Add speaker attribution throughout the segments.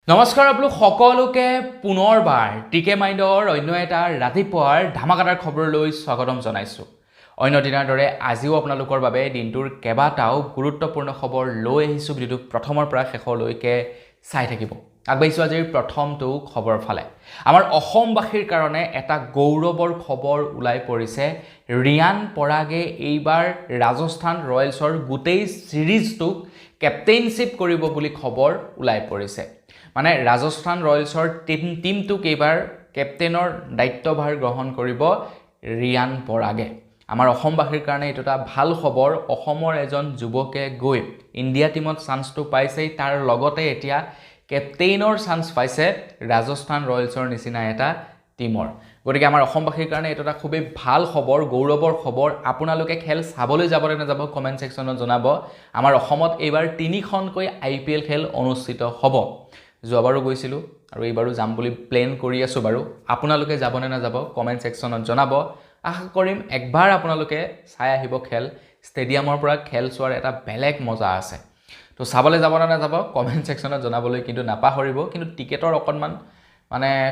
Speaker 1: নমস্কাৰ আপোনালোক সকলোকে পুনৰবাৰ টিকে মাইণ্ডৰ অন্য এটা ৰাতিপুৱাৰ ধামাকাদাৰ খবৰলৈ স্বাগতম জনাইছোঁ। অন্য দিনাৰ দৰে আজিও আপোনালোকৰ বাবে দিনটোৰ কেইবাটাও গুৰুত্বপূৰ্ণ খবৰ লৈ আহিছোঁ। ভিডিঅ'টো প্ৰথমৰ পৰা শেষলৈকে চাই থাকিব। আগবাঢ়িছোঁ আজিৰ প্ৰথমটো খবৰ ফালে। আমাৰ অসমবাসীৰ কাৰণে এটা গৌৰৱৰ খবৰ ওলাই পৰিছে। ৰিয়ান পৰাগে এইবাৰ ৰাজস্থান ৰয়েলছৰ গোটেই সিৰিজটোক কেপ্টেইনশ্বিপ কৰিব বুলি খবৰ ওলাই পৰিছে। মানে ৰাজস্থান ৰয়েলছৰ টিমটোক এইবাৰ কেপ্টেইনৰ দায়িত্বভাৰ গ্ৰহণ কৰিব ৰিয়ান পৰাগে। আমাৰ অসমবাসীৰ কাৰণে এইটো এটা ভাল খবৰ। অসমৰ এজন যুৱকে গৈ ইণ্ডিয়া টিমত চান্সটো পাইছেই, তাৰ লগতে এতিয়া কেপ্টেইনৰ চান্স পাইছে ৰাজস্থান ৰয়েলছৰ নিচিনা এটা টিমৰ। গতিকে আমাৰ অসমবাসীৰ কাৰণে এইটো এটা খুবেই ভাল খবৰ, গৌৰৱৰ খবৰ। আপোনালোকে খেল চাবলৈ যাব নে নাযাব কমেণ্ট ছেকশ্যনত জনাব। আমাৰ অসমত এইবাৰ 3খনকৈ IPL খেল অনুষ্ঠিত হ'ব। যোৱাবাৰো গৈছিলোঁ আৰু এইবাৰো যাম বুলি প্লেন কৰি আছোঁ বাৰু। আপোনালোকে যাব নে নাযাব কমেণ্ট ছেকশ্যনত জনাব। আশা কৰিম একবাৰ আপোনালোকে চাই আহিব খেল। ষ্টেডিয়ামৰ পৰা খেল চোৱাৰ এটা বেলেগ মজা আছে। তো চাবলৈ যাব নে নাযাব কমেণ্ট ছেকশ্যনত জনাবলৈ কিন্তু নাপাহৰিব। কিন্তু টিকেটৰ অকণমান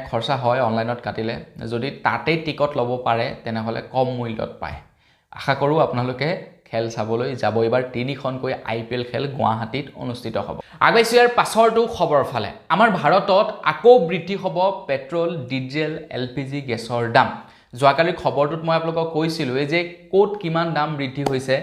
Speaker 1: খৰচা হয় অনলাইনত কাটিলে। যদি তাতেই টিকট ল'ব পাৰে তেনেহ'লে কম মূল্যত পায়। আশা কৰোঁ আপোনালোকে খেল চাবলৈ যাব। এইবাৰ 3খনকৈ IPL খেল গুৱাহাটীত অনুষ্ঠিত হ'ব। আগবাঢ়িছোঁ ইয়াৰ পাছৰটো খবৰ ফালে। আমাৰ ভাৰতত আকৌ বৃদ্ধি হ'ব পেট্ৰল, ডিজেল, LPG গেছৰ দাম। যোৱাকালিৰ খবৰটোত মই আপোনালোকক কৈছিলোঁ যে ক'ত কিমান দাম বৃদ্ধি হৈছে।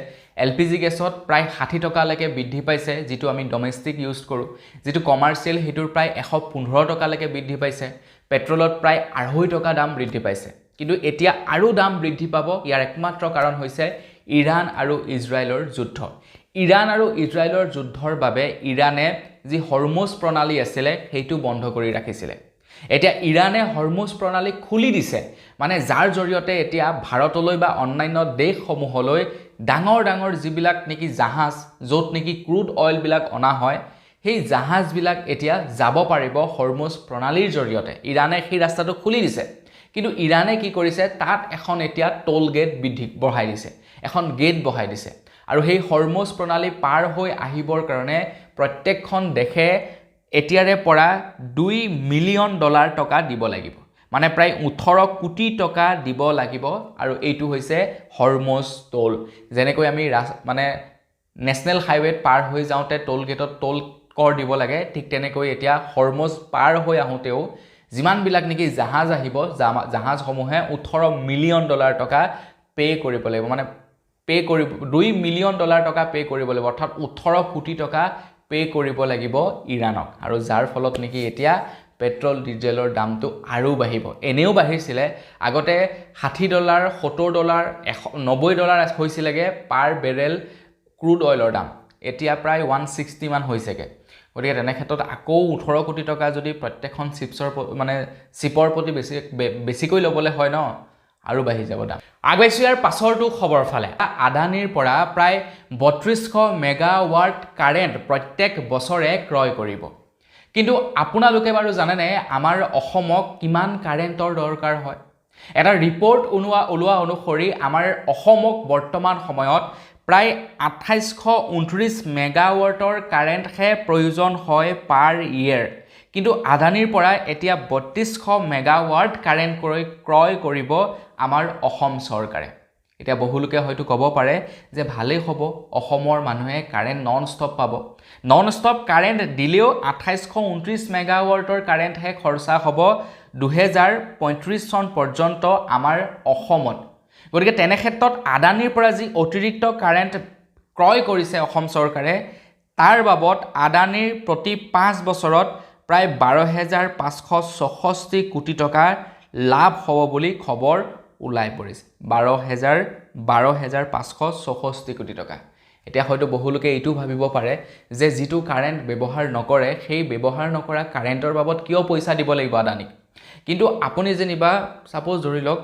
Speaker 1: LPG গেছত প্ৰায় 60 টকালৈকে বৃদ্ধি পাইছে, যিটো আমি ডমেষ্টিক ইউজ কৰোঁ। যিটো কমাৰ্চিয়েল সেইটোৰ প্ৰায় 115 টকালৈকে বৃদ্ধি পাইছে। পেট্ৰলত প্ৰায় 2.5 টকা দাম বৃদ্ধি পাইছে। কিন্তু এতিয়া আৰু দাম বৃদ্ধি পাব। ইয়াৰ একমাত্ৰ কাৰণ হৈছে ইৰাণ আৰু ইজৰাইলৰ যুদ্ধ। ইৰাণ আৰু ইজৰাইলৰ যুদ্ধৰ বাবে ইৰাণে যি হৰমুজ প্ৰণালী আছিলে সেইটো বন্ধ কৰি ৰাখিছিলে। এতিয়া ইৰাণে হৰমুজ প্ৰণালী খুলি দিছে, মানে যাৰ জৰিয়তে এতিয়া ভাৰতলৈ বা অন্যান্য দেশসমূহলৈ ডাঙৰ ডাঙৰ যিবিলাক নেকি জাহাজ, য'ত নেকি ক্ৰুড অইলবিলাক অনা হয়, সেই জাহাজবিলাক এতিয়া যাব পাৰিব হৰমুজ প্ৰণালীৰ জৰিয়তে। ইৰাণে সেই ৰাস্তাটো খুলি দিছে। কিন্তু ইৰাণে কি কৰিছে, তাত এখন এতিয়া টোল গেট বঢ়াই দিছে, এখন গেট বহাই দিছে। আৰু সেই হৰমুজ প্ৰণালী পাৰ হৈ আহিবৰ কাৰণে প্ৰত্যেকখন দেশে এতিয়াৰে পৰা $2 মিলিয়ন টকা দিব লাগিব। মানে প্ৰায় 18 কোটি টকা দিব লাগিব। আৰু এইটো হৈছে হৰমুজ টোল। যেনেকৈ আমি নেশ্যনেল হাইৱেত পাৰ হৈ যাওঁতে টোল গেটত টোল কৰ দিব লাগে, ঠিক তেনেকৈ এতিয়া হৰমুজ পাৰ হৈ আহোঁতেও যিমানবিলাক নেকি জাহাজ আহিব, জাহাজসমূহে $18 মিলিয়ন টকা পে' কৰিব লাগিব। মানে $2 মিলিয়ন টকা পে' কৰিব লাগিব, অৰ্থাৎ 18 কোটি টকা পে' কৰিব লাগিব ইৰাণক। আৰু যাৰ ফলত নেকি এতিয়া পেট্ৰল ডিজেলৰ দামটো আৰু বাঢ়িব। এনেও বাঢ়িছিলে, আগতে $60, $70, $90 হৈছিলেগৈ পাৰ বেৰেল ক্ৰুড অইলৰ দাম। এতিয়া প্ৰায় 160 মান হৈছেগৈ। গতিকে তেনে ক্ষেত্ৰত আকৌ 18 কোটি টকা যদি প্ৰত্যেকখন চিপৰ প্ৰতি বেছিকৈ ল'বলৈ হয় ন, আৰু বাঢ়ি যাব দাম। আগবাঢ়িছোঁ ইয়াৰ পাছৰটো খবৰ ফালে। আদানীৰ পৰা প্ৰায় 3200 মেগাৱাট কাৰেণ্ট প্ৰত্যেক বছৰে ক্ৰয় কৰিব। কিন্তু আপোনালোকে বাৰু জানেনে আমাৰ অসমক কিমান কাৰেণ্টৰ দৰকাৰ হয়? এটা ৰিপৰ্ট ওলোৱা অনুসৰি আমাৰ অসমক বৰ্তমান সময়ত প্ৰায় 2829 মেগাৱাটৰ কাৰেণ্টহে প্ৰয়োজন হয় পাৰ ইয়েৰ। কিন্তু আদানীৰ পৰা এতিয়া 3200 মেগাৱাট কাৰেণ্ট ক্ৰয় কৰিব আমাৰ অসম চৰকাৰে। এতিয়া বহুলোকে হয়তো ক'ব পাৰে যে ভালেই হ'ব, অসমৰ মানুহে কাৰেণ্ট নন ষ্টপ পাব। নন ষ্টপ কাৰেণ্ট দিলেও 2829 মেগাৱাটৰ কাৰেণ্টহে খৰচা হ'ব 2035 চন পৰ্যন্ত আমাৰ অসমত। গতিকে তেনে ক্ষেত্ৰত আদানীৰ পৰা যি অতিৰিক্ত কাৰেণ্ট ক্ৰয় কৰিছে অসম চৰকাৰে, তাৰ বাবদ আদানীৰ প্ৰতি 5 বছৰত প্ৰায় 12,564 কোটি টকাৰ লাভ হ'ব বুলি খবৰ ওলাই পৰিছে। 12,564 কোটি টকা। এতিয়া হয়তো বহুলোকে এইটো ভাবিব পাৰে যে যিটো কাৰেণ্ট ব্যৱহাৰ নকৰে, সেই ব্যৱহাৰ নকৰা কাৰেণ্টৰ বাবদ কিয় পইচা দিব লাগিব আদানীক? কিন্তু আপুনি যেনিবা ছাপ'জ ধৰি লওক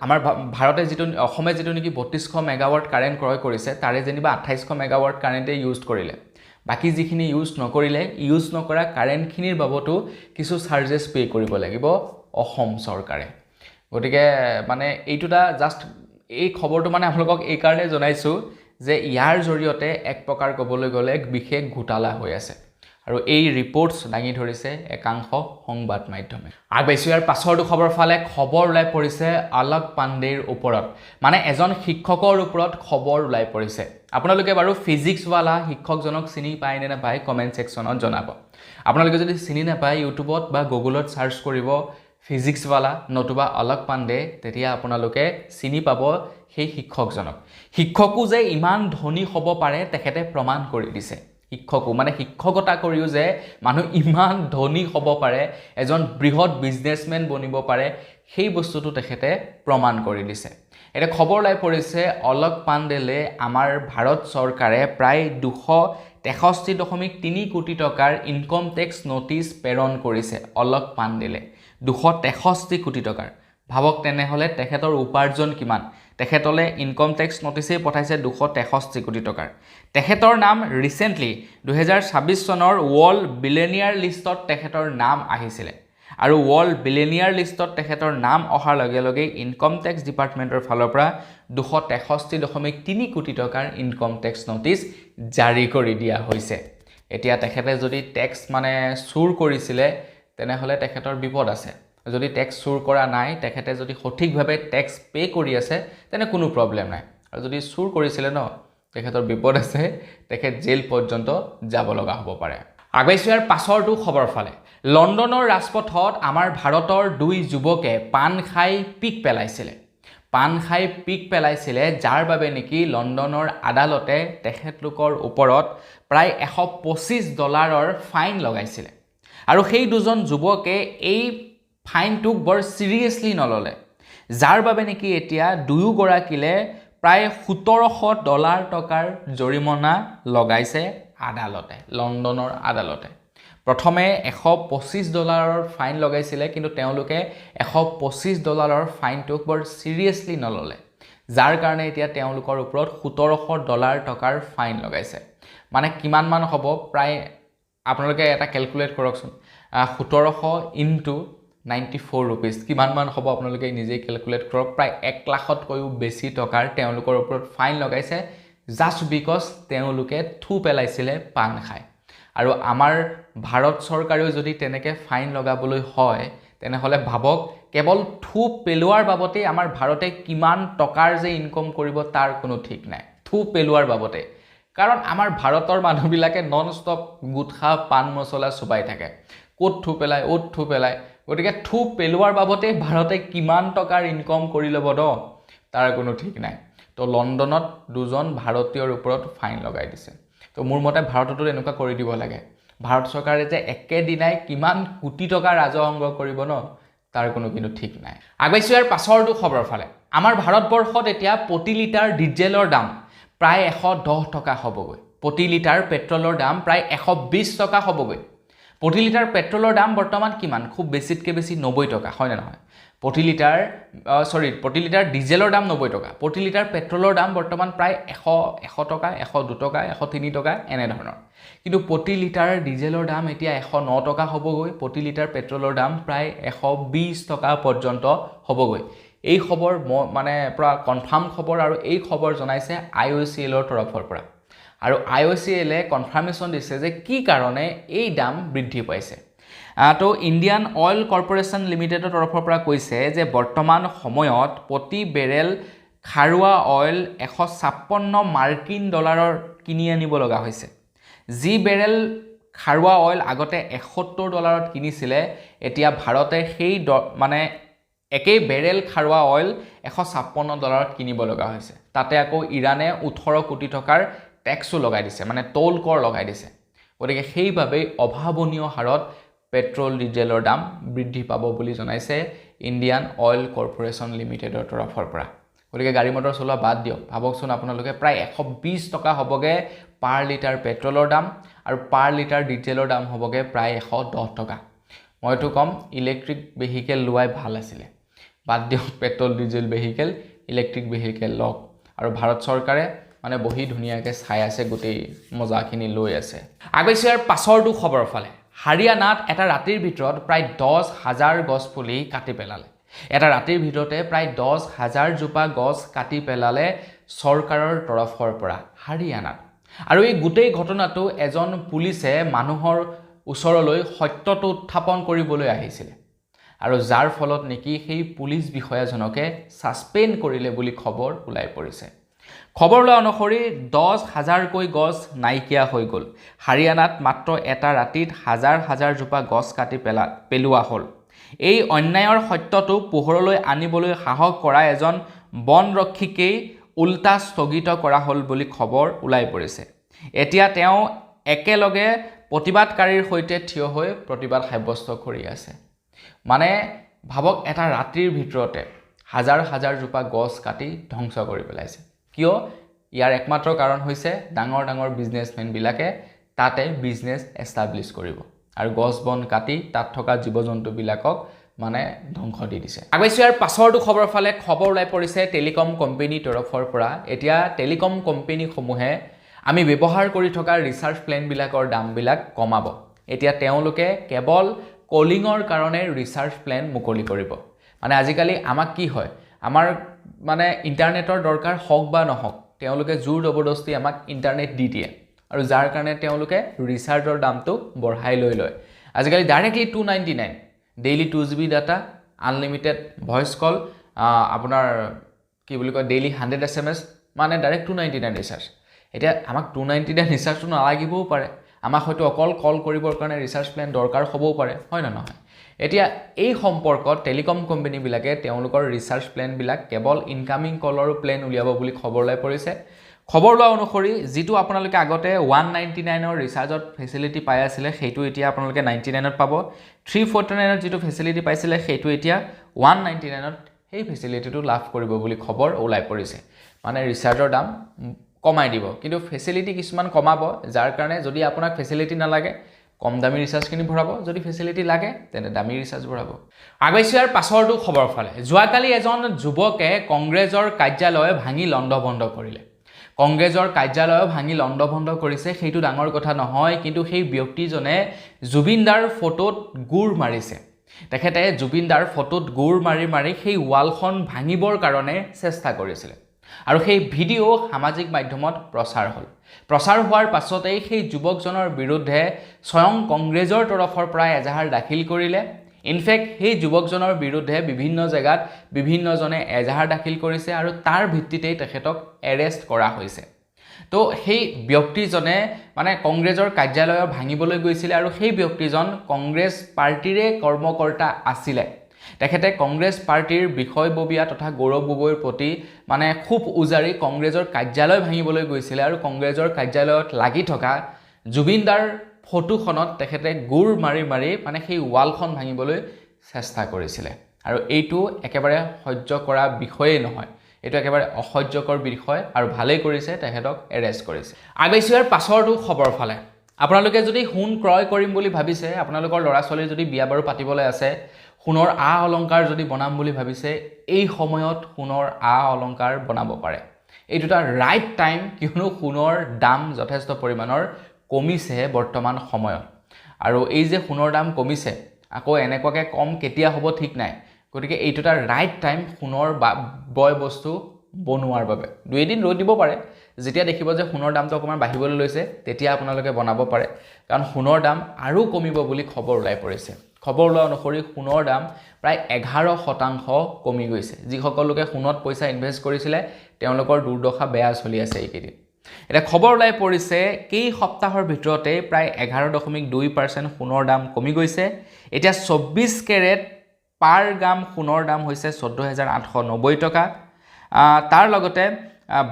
Speaker 1: আমাৰ অসমে যিটো নেকি 3200 মেগাৱাট কাৰেণ্ট ক্ৰয় কৰিছে, তাৰে যেনিবা 2800 মেগাৱাট কাৰেণ্টে ইউজ কৰিলে। বাকী যিখিনি ইউজ নকৰিলে, ইউজ নকৰা কাৰেণ্টখিনিৰ বাবতো কিছু চাৰ্জেছ পে' কৰিব লাগিব অসম চৰকাৰে। গতিকে এইটো জাষ্ট এই খবৰটো আপোনালোকক এইকাৰণে জনাইছোঁ যে ইয়াৰ জৰিয়তে এক প্ৰকাৰ ক'বলৈ গ'লে বিশেষ ঘোটালা হৈ আছে। আৰু এই ৰিপৰ্টছ দাঙি ধৰিছে একাংশ সংবাদ মাধ্যমে। আগবাইছোঁ ইয়াৰ পাছৰটো খবৰ ফালে খবৰ ওলাই পৰিছে অলক পাণ্ডেৰ ওপৰত, মানে এজন শিক্ষকৰ ওপৰত খবৰ ওলাই পৰিছে। আপোনালোকে বাৰু ফিজিক্সৱালা শিক্ষকজনক চিনি পায় নে নাপায় কমেণ্ট ছেকশ্যনত জনাব। আপোনালোকে যদি চিনি নাপায় ইউটিউবত বা গুগলত ছাৰ্চ কৰিব ফিজিক্সৱালা নতুবা অলক পাণ্ডে, তেতিয়া আপোনালোকে চিনি পাব সেই শিক্ষকজনক। শিক্ষকো যে ইমান ধনী হ'ব পাৰে তেখেতে প্ৰমাণ কৰি দিছে। শিক্ষকো মানে শিক্ষকতা কৰিও যে মানুহ ইমান ধনী হ'ব পাৰে, এজন বৃহৎ বিজনেছমেন বনিব পাৰে, সেই বস্তুটো তেখেতে প্ৰমাণ কৰি দিছে। এটা খবৰ ওলাই পৰিছে অলক পাণ্ডেলে আমাৰ ভাৰত চৰকাৰে প্ৰায় 263.3 কোটি টকাৰ ইনকম টেক্স নটিচ প্ৰেৰণ কৰিছে অলক পাণ্ডেলে। 263 কোটি টকাৰ। ভাবক তেনেহ'লে তেখেতৰ উপাৰ্জন কিমান। তেখেতলে ইনকম টেক্স নটিচেই পঠাইছে 263 কোটি টকাৰ। তেখেতৰ নাম ৰিচেণ্টলি 2026 চনৰ ৱৰ্ল্ড বিলিয়নিয়াৰ লিষ্টত তেখেতৰ নাম আহিছিলে। আৰু ৱৰ্ল্ড বিলিয়নিয়াৰ লিষ্টত তেখেতৰ নাম অহাৰ লগে লগে ইনকম টেক্স ডিপাৰ্টমেণ্টৰ ফালৰ পৰা 263.3 কোটি টকাৰ ইনকম টেক্স নটিচ জাৰি কৰি দিয়া হৈছে। এতিয়া তেখেতে যদি টেক্স মানে চুৰ কৰিছিলে তেনেহ'লে তেখেতৰ বিপদ আছে। যদি টেক্স চুৰ কৰা নাই, তেখেতে যদি সঠিকভাৱে টেক্স পে' কৰি আছে তেনে কোনো প্ৰব্লেম নাই। আৰু যদি চুৰ কৰিছিলে ন, তেখেতৰ বিপদ আছে, তেখেত জেল পৰ্যন্ত যাব লগা হ'ব পাৰে। আগবাইছোঁ ইয়াৰ পাছৰটো খবৰ ফালে। লণ্ডনৰ ৰাজপথত আমাৰ ভাৰতৰ 2 যুৱকে পাণ খাই পিক পেলাইছিলে। পাণ খাই পিক পেলাইছিলে, যাৰ বাবে নেকি লণ্ডনৰ আদালতে তেখেতলোকৰ ওপৰত প্ৰায় $125 ফাইন লগাইছিলে। আৰু সেই দুজন যুৱকে এই ফাইনটোক বৰ চিৰিয়াছলি নল'লে, যাৰ বাবে নেকি এতিয়া দুয়োগৰাকীলে প্ৰায় $1700 টকাৰ জৰিমনা লগাইছে আদালতে, লণ্ডনৰ আদালতে। প্ৰথমে $125 ফাইন লগাইছিলে, কিন্তু তেওঁলোকে $125 ফাইনটোক বৰ চিৰিয়াছলি নল'লে, যাৰ কাৰণে এতিয়া তেওঁলোকৰ ওপৰত $1700 টকাৰ ফাইন লগাইছে। মানে কিমানমান হ'ব, প্ৰায় আপোনালোকে এটা কেলকুলেট কৰকচোন। 1700 ইনটু 94 ৰুপিজ কিমানমান হ'ব আপোনালোকে নিজেই কেলকুলেট কৰক। প্ৰায় 1 লাখতকৈও বেছি টকাৰ তেওঁলোকৰ ওপৰত ফাইন লগাইছে, জাষ্ট বিকজ তেওঁলোকে থু পেলাইছিলে পাণ খাই। আৰু আমাৰ ভাৰত চৰকাৰেও যদি তেনেকৈ ফাইন লগাবলৈ হয়, তেনেহ'লে ভাবক কেৱল থু পেলোৱাৰ বাবতেই আমাৰ ভাৰতে কিমান টকাৰ যে ইনকম কৰিব তাৰ কোনো ঠিক নাই। থু পেলোৱাৰ বাবতে, কাৰণ আমাৰ ভাৰতৰ মানুহবিলাকে নন ষ্টপ গুটখা পাণ মছলা চুবাই থাকে, ক'ত থু পেলায় অ'ত থু পেলায়। গতিকে থু পেলোৱাৰ বাবতে ভাৰতে কিমান টকাৰ ইনকম কৰি ল'ব ন, তাৰ কোনো ঠিক নাই। তো লণ্ডনত 2জন ভাৰতীয়ৰ ওপৰত ফাইন লগাই দিছে। তো মোৰ মতে ভাৰততো এনেকুৱা কৰি দিব লাগে। ভাৰত চৰকাৰে যে একেদিনাই কিমান কোটি টকা ৰাজহ সংগ্ৰহ কৰিব ন, তাৰ কোনো কিন্তু ঠিক নাই। আগবাইছোঁ ইয়াৰ পাছৰটো খবৰ ফালে। আমাৰ ভাৰতবৰ্ষত এতিয়া প্ৰতি লিটাৰ ডিজেলৰ দাম প্ৰায় 110 টকা হ'বগৈ। প্ৰতি লিটাৰ পেট্ৰলৰ দাম প্ৰায় 120 টকা হ'বগৈ। প্ৰতি লিটাৰ পেট্ৰলৰ দাম বৰ্তমান কিমান? খুব বেছিতকৈ বেছি 90 টকা, হয়নে নহয়? প্ৰতি লিটাৰ ডিজেলৰ দাম 90 টকা। প্ৰতি লিটাৰ পেট্ৰলৰ দাম বৰ্তমান প্ৰায় 100 টকা, 102 টকা, 103 টকা এনেধৰণৰ। কিন্তু প্ৰতি লিটাৰ ডিজেলৰ দাম এতিয়া 109 টকা হ'বগৈ। প্ৰতি লিটাৰ পেট্ৰলৰ দাম প্ৰায় 120 টকা পৰ্যন্ত হ'বগৈ। এই খবৰ মানে পৰা কনফাৰ্ম খবৰ, আৰু এই খবৰ জনাইছে IOCLৰ তৰফৰ পৰা। আৰু IOCLে কনফাৰ্মেশ্যন দিছে যে কি কাৰণে এই দাম বৃদ্ধি পাইছে। তো ইণ্ডিয়ান অইল কৰ্পৰেশ্যন লিমিটেডৰ তৰফৰ পৰা কৈছে যে বৰ্তমান সময়ত প্ৰতি বেৰেল খাৰুৱা অইল 156 মাৰ্কিন ডলাৰৰ কিনি আনিব লগা হৈছে। যি বেৰেল খাৰুৱা অইল আগতে $71 কিনিছিলে, এতিয়া ভাৰতে সেই মানে একেই বেৰেল খাৰুৱা অইল $156 কিনিব লগা হৈছে। তাতে আকৌ ইৰাণে 18 কোটি টকাৰ টেক্সো লগাই দিছে, মানে টোল কৰ লগাই দিছে। গতিকে সেইবাবেই অভাৱনীয় হাৰত পেট্ৰল ডিজেলৰ দাম বৃদ্ধি পাব বুলি জনাইছে ইণ্ডিয়ান অইল কৰ্পৰেশ্যন লিমিটেডৰ তৰফৰ পৰা। গতিকে গাড়ী মটৰ চলোৱা বাদ দিয়ক, ভাবকচোন আপোনালোকে প্ৰায় 120 টকা হ'বগৈ পাৰ লিটাৰ পেট্ৰলৰ দাম, আৰু পাৰ লিটাৰ ডিজেলৰ দাম হ'বগৈ প্ৰায় 110 টকা। মইতো ক'ম ইলেক্ট্ৰিক ভেহিকেল লোৱাই ভাল আছিলে। বাদ দিয়ক petrol diesel vehicle, electric vehicle লওক। আৰু ভাৰত চৰকাৰে মানে বহি ধুনীয়াকৈ চাই আছে, গোটেই মজাখিনি লৈ আছে। আগবাইছোঁ ইয়াৰ পাছৰটো খবৰ ফালে। হাৰিয়ানাত এটা ৰাতিৰ ভিতৰত প্ৰায় 10,000 গছ পুলি কাটি পেলালে। এটা ৰাতিৰ ভিতৰতে প্ৰায় 10,000 জোপা গছ কাটি পেলালে চৰকাৰৰ তৰফৰ পৰা হাৰিয়ানাত। আৰু এই গোটেই ঘটনাটো এজন পুলিচে মানুহৰ ওচৰলৈ সত্যটো উত্থাপন কৰিবলৈ আহিছিলে আৰু যাৰ ফলত নেকি সেই পুলিচ বিষয়াজনকে সাসপেন্ড কৰিলে বুলি খবৰ ওলাই পৰিছে খবৰ লোৱা অনুসৰি 10,000কৈ গছ নাইকিয়া হৈ গ'ল হাৰিয়ানাত মাত্ৰ এটা ৰাতিত হাজাৰ জোপা গছ কাটি পেলোৱা হ'ল এই অন্যায়ৰ সত্যটো পোহৰলৈ আনিবলৈ সাহস কৰা এজন বনৰক্ষীকেই উল্টা স্থগিত কৰা হ'ল বুলি খবৰ ওলাই পৰিছে এতিয়া তেওঁ একেলগে প্ৰতিবাদকাৰীৰ সৈতে থিয় হৈ প্ৰতিবাদ সাব্যস্ত কৰি আছে মানে ভাবক এটা ৰাতিৰ ভিতৰতে হাজাৰ জোপা গছ কাটি ধ্বংস কৰি পেলাইছে কিয় ইয়াৰ একমাত্ৰ কাৰণ হৈছে ডাঙৰ বিজনেছমেন বিলাকে তাতে বিজনেছ এষ্টাব্লিছ কৰিব আৰু গছ বন কাটি তাত থকা জীৱ-জন্তু বিলাকক মানে ধ্বংস দি দিছে আগৈছো ইয়াৰ পাছৰটো খবৰ ফালে খবৰ ওলাই পৰিছে টেলিকম কোম্পানীৰ তৰফৰ পৰা এতিয়া টেলিকম কোম্পানীসমূহে আমি ব্যৱহাৰ কৰি থকা ৰিচাৰ্জ প্লেন বিলাকৰ দামবিলাক কমাব এতিয়া তেওঁলোকে কেৱল কলিঙৰ কাৰণে ৰিচাৰ্জ প্লেন মুকলি কৰিব মানে আজিকালি আমাক কি হয় আমাৰ মানে ইন্টাৰনেটৰ দৰকাৰ হওক বা নহওক তেওঁলোকে জোৰ জবৰদস্তি আমাক ইন্টাৰনেট দি দিয়ে আৰু যাৰ কাৰণে তেওঁলোকে ৰিচাৰ্জৰ দামটো বঢ়াই লৈ লয় আজিকালি directly 299 daily 2GB data unlimited voice call আপোনাৰ কি বুলি কয় ডেইলি 100 SMS মানে ডাইৰেক্ট 299 ৰিচাৰ্জ এতিয়া আমাক 299 ৰিচাৰ্জটো নালাগিবও পাৰে আমাক হয়তো অকল কল কৰিবৰ কাৰণে ৰিচাৰ্জ প্লেন দৰকাৰ হ'বও পাৰে হয় না নহয় এতিয়া এই সম্পৰ্কত টেলিকম কোম্পানী বিলাকে তেওঁলোকৰ ৰিচাৰ্জ প্লেন বিলাক কেৱল ইনকামিং কলৰ প্লেন উলিয়াব বুলি খবৰ লৈ পৰিছে খবৰ লোৱা অনুসৰি যেটো আপোনালোকে আগতে 199 ৰ ৰিচাৰ্জত ফেসিলিটি পাই আছিল সেইটো এতিয়া আপোনালোকে 99 ত পাব 349 ত যেটো ফেসিলিটি পাইছিল সেইটো এতিয়া 199 ত সেই ফেসিলিটিটো লাভ কৰিব বুলি খবৰ ওলাই পৰিছে মানে ৰিচাৰ্জৰ দাম কমাই দিব কিন্তু ফেসিলিটি কিছুমান কমাব যাৰ কাৰণে যদি আপোনাক ফেসিলিটি নালাগে কম দামী ৰিচাৰ্জ কিনি ভৰাব যদি ফেসিলিটি লাগে তেনে দামী ৰিচাৰ্জ ভৰাব আগৈছৰ পাছৰটো খবৰ ফালে যোৱাকালি এজন যুৱকে কংগ্ৰেছৰ কাৰ্যালয় ভাঙি লণ্ডভণ্ড কৰিলে কংগ্ৰেছৰ কাৰ্যালয় ভাঙি লণ্ডভণ্ড কৰিছে সেইটো ডাঙৰ কথা নহয় কিন্তু সেই ব্যক্তিজনে জুবিনদাৰ ফটোত গুৰ মাৰিছে তেখেতে জুবিনদাৰ ফটোত গুৰ মাৰি সেই ৱালখন ভাঙিবৰ কাৰণে চেষ্টা কৰিছিল আৰু সেই ভিডিও সামাজিক মাধ্যমত প্ৰচাৰ হোৱাৰ পাছতেই সেই যুৱকজনৰ বিৰুদ্ধে স্বয়ং কংগ্ৰেছৰ তৰফৰ পৰা এজাহাৰ দাখিল কৰিলে ইনফেক্ট সেই যুৱকজনৰ বিৰুদ্ধে বিভিন্ন জায়গাত বিভিন্নজনে এজাহাৰ দাখিল কৰিছে আৰু তাৰ ভিত্তিতেই তেখেতক এৰেষ্ট কৰা হৈছে তো সেই ব্যক্তিজনে মানে কংগ্ৰেছৰ কাৰ্যালয় ভাঙিবলৈ গৈছিল আৰু সেই ব্যক্তিজন কংগ্ৰেছ পাৰ্টিৰে কৰ্মকৰ্তা আছিল তেখেতে কংগ্ৰেছ পাৰ্টিৰ বিষয়ববীয়া তথা গৌৰৱ গগৈৰ প্ৰতি মানে খুব উজাৰি কংগ্ৰেছৰ কাৰ্যালয় ভাঙিবলৈ গৈছিল আৰু কংগ্ৰেছৰ কাৰ্যালয়ত লাগি থকা জুবিনদাৰ ফটোখনত তেখেতে গুৰ মাৰি মানে সেই ৱালখন ভাঙিবলৈ চেষ্টা কৰিছিল আৰু এইটো একেবাৰে সহ্য কৰা বিষয়ে নহয় এইটো একেবাৰে অসহ্যকৰ বিষয় আৰু ভালেই কৰিছে তেখেতক এৰেষ্ট কৰিছে আগৈছৰ পাছৰটো খবৰ ফালে আপোনালোকে যদি সোণ ক্ৰয় কৰিম বুলি ভাবিছে আপোনালোকৰ ল'ৰা ছোৱালী যদি বিয়া বাৰু পাতিবলৈ আছে সোণৰ অলংকাৰ যদি বনাম বুলি ভাবিছে এই সময়ত সোণৰ অলংকাৰ বনাব পাৰে এইটো এটা ৰাইট টাইম কিয়নো সোণৰ দাম যথেষ্ট পৰিমাণৰ কমিছে বৰ্তমান সময়ত আৰু এই যে সোণৰ দাম কমিছে আকৌ এনেকুৱাকে কম কেতিয়া হ'ব ঠিক নাই গতিকে এইটো এটা ৰাইট টাইম সোণৰ বয় বস্তু বনোৱাৰ বাবে দুই দিন ৰৈ দিব পাৰে যেতিয়া দেখিব যে সোণৰ দামটো অকমান বাঢ়িবলৈ লৈছে তেতিয়া আপোনালোকে বনাব পাৰে কাৰণ সোণৰ দাম আৰু কমিব বুলি খবৰ ওলাই পৰিছে খবৰ লোৱা অনুসৰি সোণৰ দাম প্ৰায় 11% কমি গৈছে যিসকলকে সোণত পইচা ইনভেষ্ট কৰিছিলে তেওঁলোকৰ দুৰ্দশা বেয়া চলি আছে এইকেইদিন এটা খবৰ ওলাই পৰিছে কেই সপ্তাহৰ ভিতৰতে প্ৰায় 11.2% সোণৰ দাম কমি গৈছে এতিয়া 24 কেৰেট পাৰ গ্ৰাম সোণৰ দাম হৈছে 14890 টকা তাৰ লগতে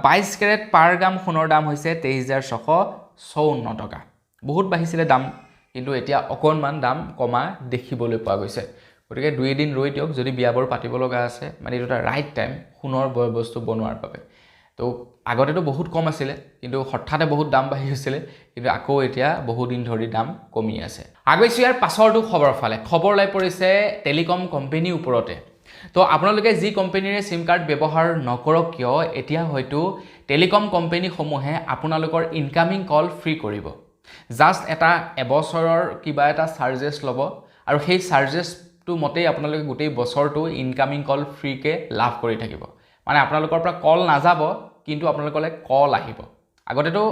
Speaker 1: 22 কেৰেট পাৰ গ্ৰাম সোণৰ দাম হৈছে 23654 টকা বহুত বাঢ়িছিল দাম কিন্তু এতিয়া অকনমান দাম কমা দেখিবলৈ পোৱা গৈছে গতিকে দুই দিন ৰৈ দিয়ক যদি বিয়াবোৰ পাতিব লগা আছে মানে এটা ৰাইট টাইম সোণৰ বয় বস্তু বনোৱাৰ বাবে তো আগতেতো বহুত কম আছিল কিন্তু হঠাতে বহুত দাম বাঢ়ি গৈছিল কিন্তু আকৌ এতিয়া বহুত দিন ধৰি দাম কমি আছে আগৈছো ইয়াৰ পাছৰটো খবৰ ফালে খবৰ লাই পৰিছে টেলিকম কোম্পানী ওপৰতে তো আপোনালোকে যি কোম্পানীৰে সিম কাৰ্ড ব্যৱহাৰ নকৰক কিয় এতিয়া হয়তো টেলিকম কোম্পানী সমূহে আপোনালোকৰ ইনকামিং কল ফ্ৰী কৰিব জাস্ট এটা এবছৰৰ কিবা এটা চাৰ্জেছ ল'ব আৰু সেই চাৰ্জেছটো মতেই আপোনালোকে গোটেই বছৰটো ইনকামিং কল ফ্ৰীকে লাভ কৰি থাকিব মানে আপোনালোকৰ পৰা কল নাযাব কিন্তু আপোনালোকলৈ কল আহিব আগতেতো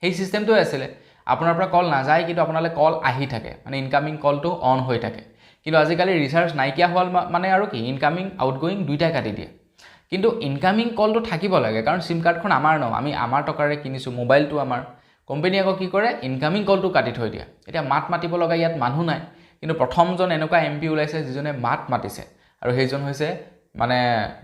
Speaker 1: সেই চিষ্টেমটোৱে আছিলে আপোনাৰ পৰা কল নাযায় কিন্তু আপোনালৈ কল আহি থাকে মানে ইনকামিং কলটো অন হৈ থাকে কিন্তু আজিকালি ৰিচাৰ্জ নাইকিয়া হোৱাৰ মানে আৰু কি ইনকামিং আউটগোয়িং দুইটাই কাটি দিয়ে কিন্তু ইনকামিং কলটো থাকিব লাগে কাৰণ সিম কাৰ্ডখন আমাৰ ন আমি আমাৰ টকাৰে কিনিছোঁ মোবাইলটো আমাৰ কোম্পানী আকৌ কি কৰে ইনকামিং কলটো কাটি থৈ দিয়ে এতিয়া মাত মাতিব লগা ইয়াত মানুহ নাই কিন্তু প্ৰথমজন এনেকুৱা এমপি ওলাইছে যিজনে মাত মাতিছে আৰু সেইজন হৈছে মানে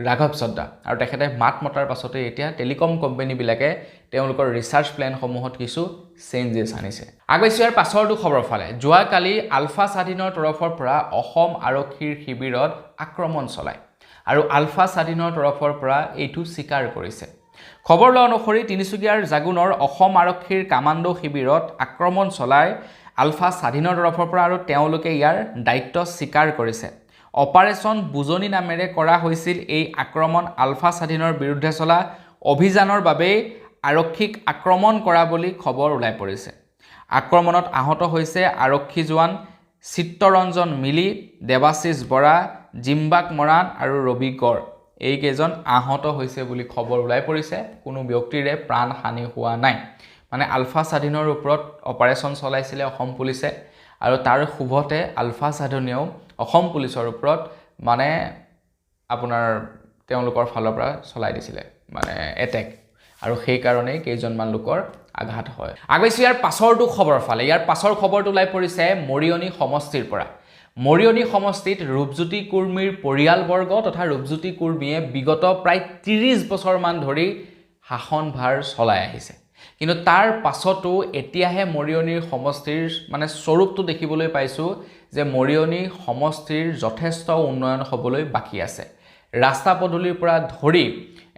Speaker 1: ৰাঘৱ চদ্দা আৰু তেখেতে মাত মতাৰ পাছতে এতিয়া টেলিকম কোম্পানীবিলাকে তেওঁলোকৰ ৰিচাৰ্জ প্লেনসমূহত কিছু চেঞ্জেছ আনিছে আগবাইছোঁ ইয়াৰ পাছৰটো খবৰ ফালে যোৱাকালি আলফা স্বাধীনৰ তৰফৰ পৰা অসম আৰক্ষীৰ শিবিৰত আক্ৰমণ চলায় আৰু আলফা স্বাধীনৰ তৰফৰ পৰা এইটো স্বীকাৰ কৰিছে খবৰ লোৱা অনুসৰি তিনিচুকীয়াৰ জাগুনৰ অসম আৰক্ষীৰ কামাণ্ডো শিবিৰত আক্ৰমণ চলায় আলফা স্বাধীনৰ তৰফৰ পৰা আৰু তেওঁলোকে ইয়াৰ দায়িত্ব স্বীকাৰ কৰিছে অপাৰেশ্যন বুজনি নামেৰে কৰা হৈছিল এই আক্ৰমণ আলফা স্বাধীনৰ বিৰুদ্ধে চলা অভিযানৰ বাবেই আৰক্ষীক আক্ৰমণ কৰা বুলি খবৰ ওলাই পৰিছে আক্ৰমণত আহত হৈছে আৰক্ষী জোৱান চিত্তৰঞ্জন মিলি দেৱাশিষ বৰা জিম্বাক মৰাণ আৰু ৰবি গড় এইকেইজন আহত হৈছে বুলি খবৰ ওলাই পৰিছে কোনো ব্যক্তিৰে প্ৰাণ হানি হোৱা নাই মানে আলফা স্বাধীনৰ ওপৰত অপাৰেশ্যন চলাইছিলে অসম পুলিচে আৰু তাৰ শুভতে আলফা স্বাধীনেও অসম পুলিচৰ ওপৰত মানে আপোনাৰ তেওঁলোকৰ ফালৰ পৰা চলাই দিছিলে মানে এটেক আৰু সেই কাৰণেই কেইজনমান লোকৰ আঘাত হয় আগবাইছোঁ ইয়াৰ পাছৰটো খবৰ ফালে ইয়াৰ পাছৰ খবৰটো ওলাই পৰিছে মৰিয়নি সমষ্টিৰ পৰা মৰিয়নি সমষ্টিত ৰূপজ্যোতি কুৰ্মীৰ পৰিয়ালবৰ্গ তথা ৰূপজ্যোতি কুৰ্মীয়ে বিগত প্ৰায় 30 বছৰমান ধৰি শাসনভাৰ চলাই আহিছে কিন্তু তাৰ পাছতো এতিয়াহে মৰিয়নিৰ সমষ্টিৰ মানে স্বৰূপটো দেখিবলৈ পাইছোঁ যে মৰিয়নি সমষ্টিৰ যথেষ্ট উন্নয়ন হ'বলৈ বাকী আছে ৰাস্তা পদূলিৰ পৰা ধৰি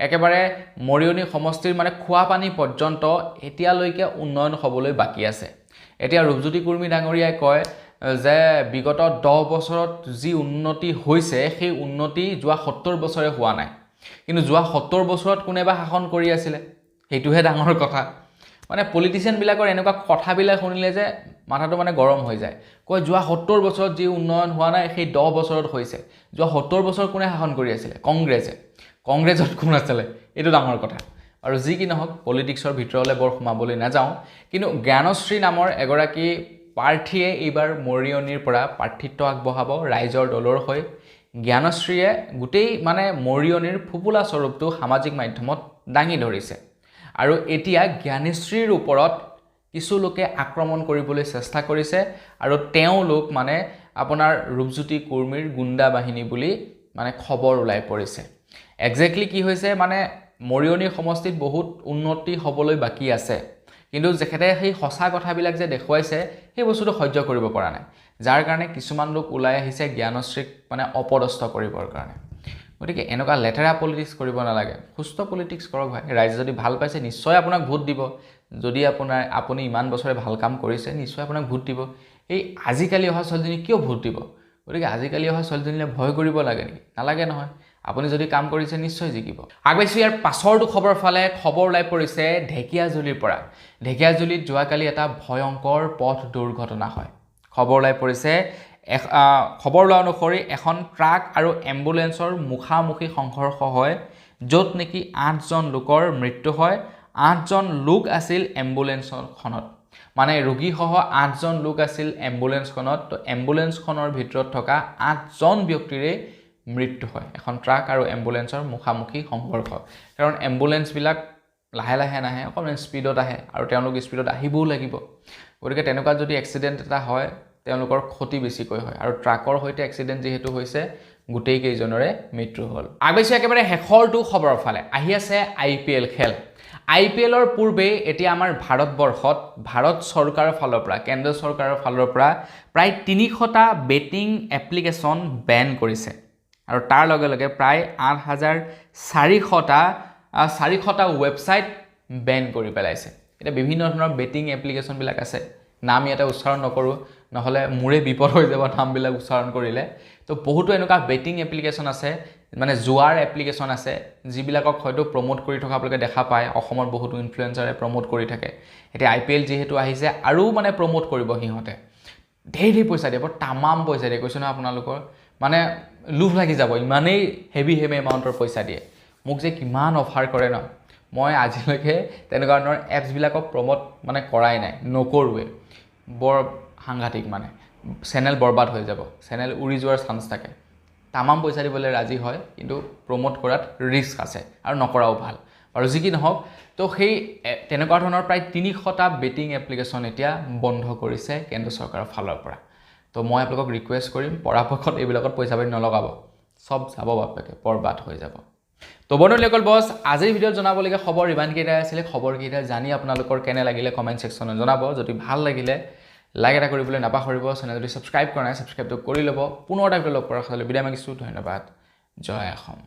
Speaker 1: একেবাৰে মৰিয়নি সমষ্টিৰ মানে খোৱা পানী পৰ্যন্ত এতিয়ালৈকে উন্নয়ন হ'বলৈ বাকী আছে এতিয়া ৰূপজ্যোতি কুৰ্মী ডাঙৰীয়াই কয় যে বিগত 10 বছৰত যি উন্নতি হৈছে সেই উন্নতি যোৱা 70 বছৰে হোৱা নাই কিন্তু যোৱা 70 বছৰত কোনেবা শাসন কৰি আছিলে সেইটোহে ডাঙৰ কথা মানে পলিটিচিয়ানবিলাকৰ এনেকুৱা কথাবিলাক শুনিলে যে মাথাটো মানে গৰম হৈ যায় কয় যোৱা 70 বছৰত যি উন্নয়ন হোৱা নাই সেই 10 বছৰত হৈছে যোৱা 70 বছৰ কোনে শাসন কৰি আছিলে কংগ্ৰেছত কোন আছিলে এইটো ডাঙৰ কথা আৰু যি কি নহওক পলিটিক্সৰ ভিতৰলৈ বৰ সোমাবলৈ নাযাওঁ কিন্তু জ্ঞানশ্ৰী নামৰ এগৰাকী প্ৰাৰ্থীয়ে এইবাৰ মৰিয়নিৰ পৰা প্ৰাৰ্থিত্ব আগবঢ়াব ৰাইজৰ দলৰ হৈ জ্ঞানশ্ৰীয়ে গোটেই মানে মৰিয়নিৰ ফুপুলা স্বৰূপটো সামাজিক মাধ্যমত দাঙি ধৰিছে আৰু এতিয়া জ্ঞানশ্ৰীৰ ওপৰত কিছু লোকে আক্ৰমণ কৰিবলৈ চেষ্টা কৰিছে আৰু তেওঁলোক মানে আপোনাৰ ৰূপজ্যোতি কুৰ্মীৰ গুণ্ডা বাহিনী বুলি মানে খবৰ ওলাই পৰিছে এক্সেক্টলি কি হৈছে মানে মৰিয়নি সমষ্টিত বহুত উন্নতি হ'বলৈ বাকী আছে কিন্তু যেখেতে সেই সঁচা কথাবিলাক যে দেখুৱাইছে সেই বস্তুটো সহ্য কৰিব পৰা নাই যাৰ কাৰণে কিছুমান লোক ওলাই আহিছে জ্ঞানশ্ৰীক মানে অপদস্থ কৰিবৰ কাৰণে গতিকে এনেকুৱা লেটেৰা পলিটিক্স কৰিব নালাগে সুস্থ পলিটিক্স কৰক ভাই ৰাইজে যদি ভাল পাইছে নিশ্চয় আপোনাক ভোট দিব যদি আপুনি ইমান বছৰে ভাল কাম কৰিছে নিশ্চয় আপোনাক ভোট দিব এই আজিকালি অহা ছোৱালীজনী কিয় ভোট দিব গতিকে আজিকালি অহা ছোৱালীজনীলে ভয় কৰিব লাগে নেকি নালাগে নহয় আপুনি যদি কাম কৰিছে নিশ্চয় জিকিব আগবাইছোঁ ইয়াৰ পাছৰটো খবৰ ফালে খবৰ ওলাই পৰিছে ঢেকিয়াজুলিৰ পৰা ঢেকিয়াজুলিত যোৱাকালি এটা ভয়ংকৰ পথ দুৰ্ঘটনা হয় খবৰ ওলাই পৰিছে খবৰ লোৱা অনুসৰি এখন ট্ৰাক আৰু এম্বুলেন্সৰ মুখামুখি সংঘৰ্ষ হয় য'ত নেকি 8জন লোকৰ মৃত্যু হয় 8জন লোক আছিল এম্বুলেন্সখনত মানে ৰোগীসহ 8জন লোক আছিল এম্বুলেন্সখনত তো এম্বুলেন্সখনৰ ভিতৰত থকা 8জন ব্যক্তিৰে মৃত্যু হয় এখন ট্ৰাক আৰু এম্বুলেন্সৰ মুখামুখি সংঘৰ্ষ কাৰণ এম্বুলেন্সবিলাক লাহে লাহে নাহে অকণমান স্পীডত আহে আৰু তেওঁলোক স্পীডত আহিবও লাগিব গতিকে তেনেকুৱা যদি এক্সিডেণ্ট এটা হয় তেওঁলোকৰ ক্ষতি বেছিকৈ হয় আৰু ট্ৰাকৰ সৈতে এক্সিডেণ্ট যিহেতু হৈছে গোটেই কেইজনৰে মৃত্যু হ'ল আগবাইছোঁ একেবাৰে শেষৰটো খবৰৰ ফালে আহি আছে IPL খেল IPLৰ পূৰ্বে এতিয়া আমাৰ ভাৰতবৰ্ষত ভাৰত চৰকাৰৰ ফালৰ পৰা কেন্দ্ৰ চৰকাৰৰ ফালৰ পৰা প্ৰায় 300টা বেটিং এপ্লিকেশ্যন বেন কৰিছে আৰু তাৰ লগে লগে প্ৰায় 8400টা ৱেবছাইট বেন কৰি পেলাইছে এতিয়া বিভিন্ন ধৰণৰ বেটিং এপ্লিকেশ্যনবিলাক আছে নাম ইয়াতে উচ্চাৰণ নকৰোঁ নহ'লে মোৰে বিপদ হৈ যাব নামবিলাক উচ্চাৰণ কৰিলে তো বহুতো এনেকুৱা বেটিং এপ্লিকেশ্যন আছে মানে জুৱাৰ এপ্লিকেশ্যন আছে যিবিলাকক হয়তো প্ৰমোট কৰি থকা আপোনালোকে দেখা পায় অসমৰ বহুতো ইনফ্লুৱেঞ্চাৰে প্ৰমোট কৰি থাকে এতিয়া IPL যিহেতু আহিছে আৰু মানে প্ৰমোট কৰিব সিহঁতে ঢেৰ পইচা দিয়ে বৰ তামাম পইচা দিয়ে কৈছোঁ ন আপোনালোকৰ মানে লোভ লাগি যাব ইমানেই হেভি এমাউণ্টৰ পইচা দিয়ে মোক যে কিমান অফাৰ কৰে ন মই আজিলৈকে তেনেকুৱা ধৰণৰ এপছবিলাকক প্ৰমোট মানে কৰাই নাই, নকৰোৱে। বৰ সাংঘাতিক মানে, চেনেল বৰবাদ হৈ যাব, চেনেল উৰি যোৱাৰ চান্স থাকে। তামাম পইচা দিবলৈ ৰাজি হয়, কিন্তু প্ৰমোট কৰাত ৰিস্ক আছে আৰু নকৰাও ভাল। আৰু যি কি নহওক, তো সেই তেনেকুৱা ধৰণৰ প্ৰায় 300টা বেটিং এপ্লিকেশ্যন এতিয়া বন্ধ কৰিছে কেন্দ্ৰ চৰকাৰৰ ফালৰ পৰা। তো মই আপোনালোকক ৰিকুৱেষ্ট কৰিম, পৰাপক্ষত এইবিলাকত পইচা পাতি নলগাব, চব যাব বাপেকে, বৰবাদ হৈ যাব। তো বন্ধুসকল বছ, আজিৰ ভিডিঅ'ত জনাবলগীয়া খবৰ ইমানকেইটাই আছিলে। খবৰকেইটা জানি আপোনালোকৰ কেনে লাগিলে কমেণ্ট ছেকশ্যনত জনাব। যদি ভাল লাগিলে লাইক এটা কৰিবলৈ নাপাহৰিব। চেনেল যদি ছাবস্ক্ৰাইব কৰা নাই, ছাবস্ক্ৰাইবটো কৰি ল'ব। পুনৰ এটা ভিডিঅ' লগ কৰাৰ কাৰণে বিদায় মাগিছোঁ। ধন্যবাদ। জয় অসম।